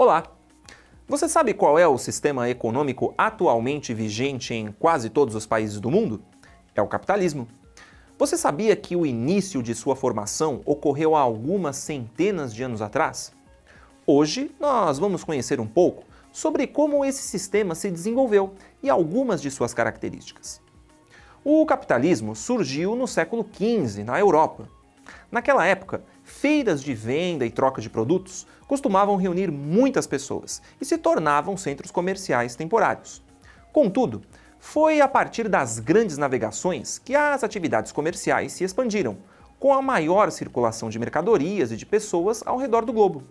Olá! Você sabe qual é o sistema econômico atualmente vigente em quase todos os países do mundo? É o capitalismo. Você sabia que o início de sua formação ocorreu há algumas centenas de anos atrás? Hoje nós vamos conhecer um pouco sobre como esse sistema se desenvolveu e algumas de suas características. O capitalismo surgiu no século XV, na Europa. Naquela época, feiras de venda e troca de produtos costumavam reunir muitas pessoas e se tornavam centros comerciais temporários. Contudo, foi a partir das grandes navegações que as atividades comerciais se expandiram, com a maior circulação de mercadorias e de pessoas ao redor do globo.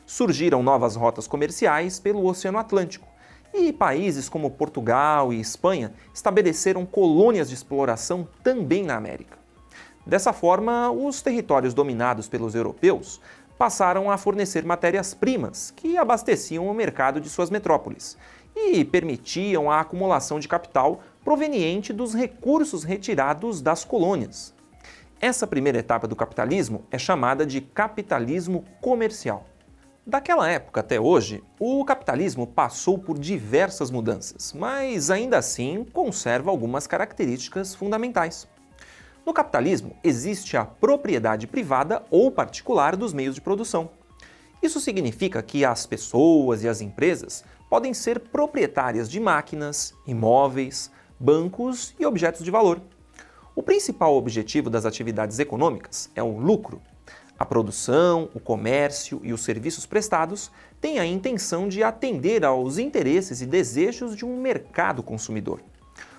Surgiram novas rotas comerciais pelo Oceano Atlântico, e países como Portugal e Espanha estabeleceram colônias de exploração também na América. Dessa forma, os territórios dominados pelos europeus passaram a fornecer matérias-primas que abasteciam o mercado de suas metrópoles e permitiam a acumulação de capital proveniente dos recursos retirados das colônias. Essa primeira etapa do capitalismo é chamada de capitalismo comercial. Daquela época até hoje, o capitalismo passou por diversas mudanças, mas ainda assim conserva algumas características fundamentais. No capitalismo, existe a propriedade privada ou particular dos meios de produção. Isso significa que as pessoas e as empresas podem ser proprietárias de máquinas, imóveis, bancos e objetos de valor. O principal objetivo das atividades econômicas é o lucro. A produção, o comércio e os serviços prestados têm a intenção de atender aos interesses e desejos de um mercado consumidor.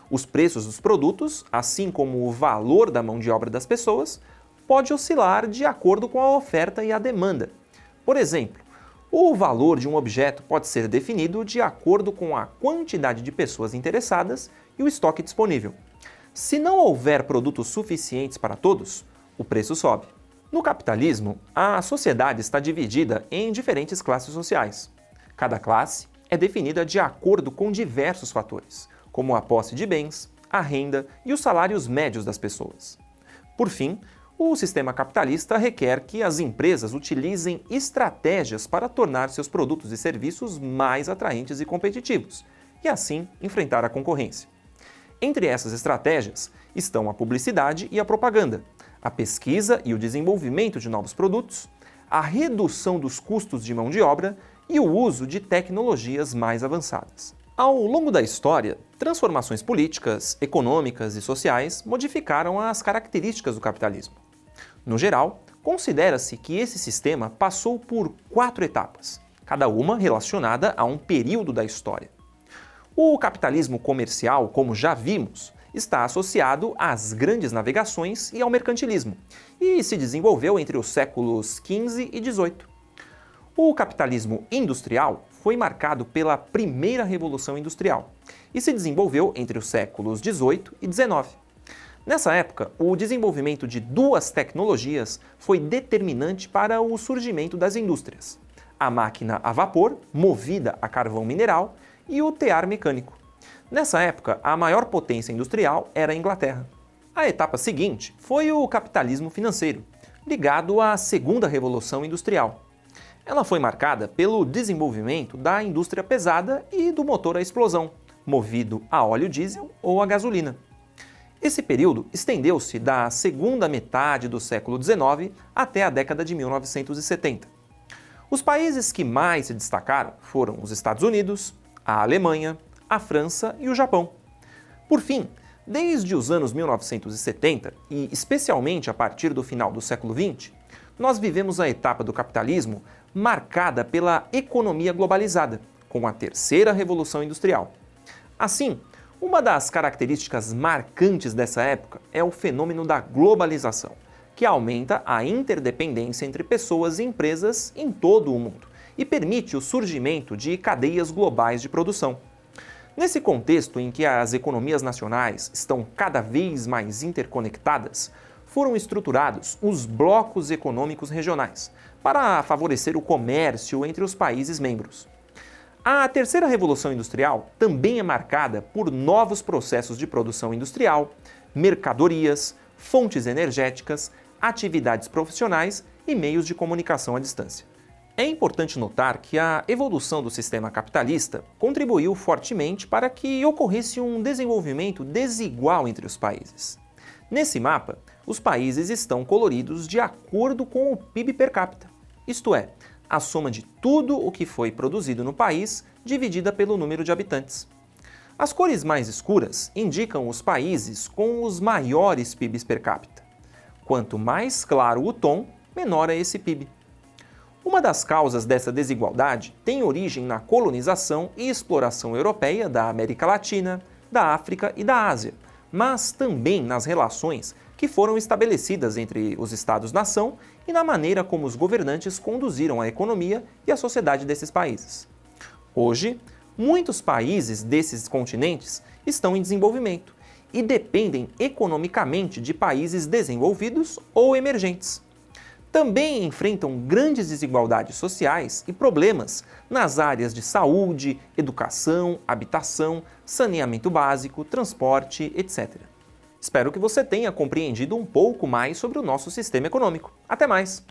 Os preços dos produtos, assim como o valor da mão de obra das pessoas, pode oscilar de acordo com a oferta e a demanda. Por exemplo, o valor de um objeto pode ser definido de acordo com a quantidade de pessoas interessadas e o estoque disponível. Se não houver produtos suficientes para todos, o preço sobe. No capitalismo, a sociedade está dividida em diferentes classes sociais. Cada classe é definida de acordo com diversos fatores, como a posse de bens, a renda e os salários médios das pessoas. Por fim, o sistema capitalista requer que as empresas utilizem estratégias para tornar seus produtos e serviços mais atraentes e competitivos, e assim enfrentar a concorrência. Entre essas estratégias estão a publicidade e a propaganda, a pesquisa e o desenvolvimento de novos produtos, a redução dos custos de mão de obra e o uso de tecnologias mais avançadas. Ao longo da história, transformações políticas, econômicas e sociais modificaram as características do capitalismo. No geral, considera-se que esse sistema passou por 4 etapas, cada uma relacionada a um período da história. O capitalismo comercial, como já vimos, está associado às grandes navegações e ao mercantilismo, e se desenvolveu entre os séculos XV e XVIII. O capitalismo industrial foi marcado pela primeira Revolução Industrial e se desenvolveu entre os séculos XVIII e XIX. Nessa época, o desenvolvimento de 2 tecnologias foi determinante para o surgimento das indústrias: a máquina a vapor, movida a carvão mineral, e o tear mecânico. Nessa época, a maior potência industrial era a Inglaterra. A etapa seguinte foi o capitalismo financeiro, ligado à segunda Revolução Industrial. Ela foi marcada pelo desenvolvimento da indústria pesada e do motor a explosão, movido a óleo diesel ou a gasolina. Esse período estendeu-se da segunda metade do século XIX até a década de 1970. Os países que mais se destacaram foram os Estados Unidos, a Alemanha, a França e o Japão. Por fim, desde os anos 1970 e especialmente a partir do final do século XX, nós vivemos a etapa do capitalismo marcada pela economia globalizada, com a terceira Revolução Industrial. Assim, uma das características marcantes dessa época é o fenômeno da globalização, que aumenta a interdependência entre pessoas e empresas em todo o mundo e permite o surgimento de cadeias globais de produção. Nesse contexto em que as economias nacionais estão cada vez mais interconectadas, foram estruturados os blocos econômicos regionais para favorecer o comércio entre os países membros. A terceira Revolução Industrial também é marcada por novos processos de produção industrial, mercadorias, fontes energéticas, atividades profissionais e meios de comunicação à distância. É importante notar que a evolução do sistema capitalista contribuiu fortemente para que ocorresse um desenvolvimento desigual entre os países. Nesse mapa, os países estão coloridos de acordo com o PIB per capita, isto é, a soma de tudo o que foi produzido no país dividida pelo número de habitantes. As cores mais escuras indicam os países com os maiores PIBs per capita. Quanto mais claro o tom, menor é esse PIB. Uma das causas dessa desigualdade tem origem na colonização e exploração europeia da América Latina, da África e da Ásia, mas também nas relações que foram estabelecidas entre os Estados-nação e na maneira como os governantes conduziram a economia e a sociedade desses países. Hoje, muitos países desses continentes estão em desenvolvimento e dependem economicamente de países desenvolvidos ou emergentes. Também enfrentam grandes desigualdades sociais e problemas nas áreas de saúde, educação, habitação, saneamento básico, transporte, etc. Espero que você tenha compreendido um pouco mais sobre o nosso sistema econômico. Até mais!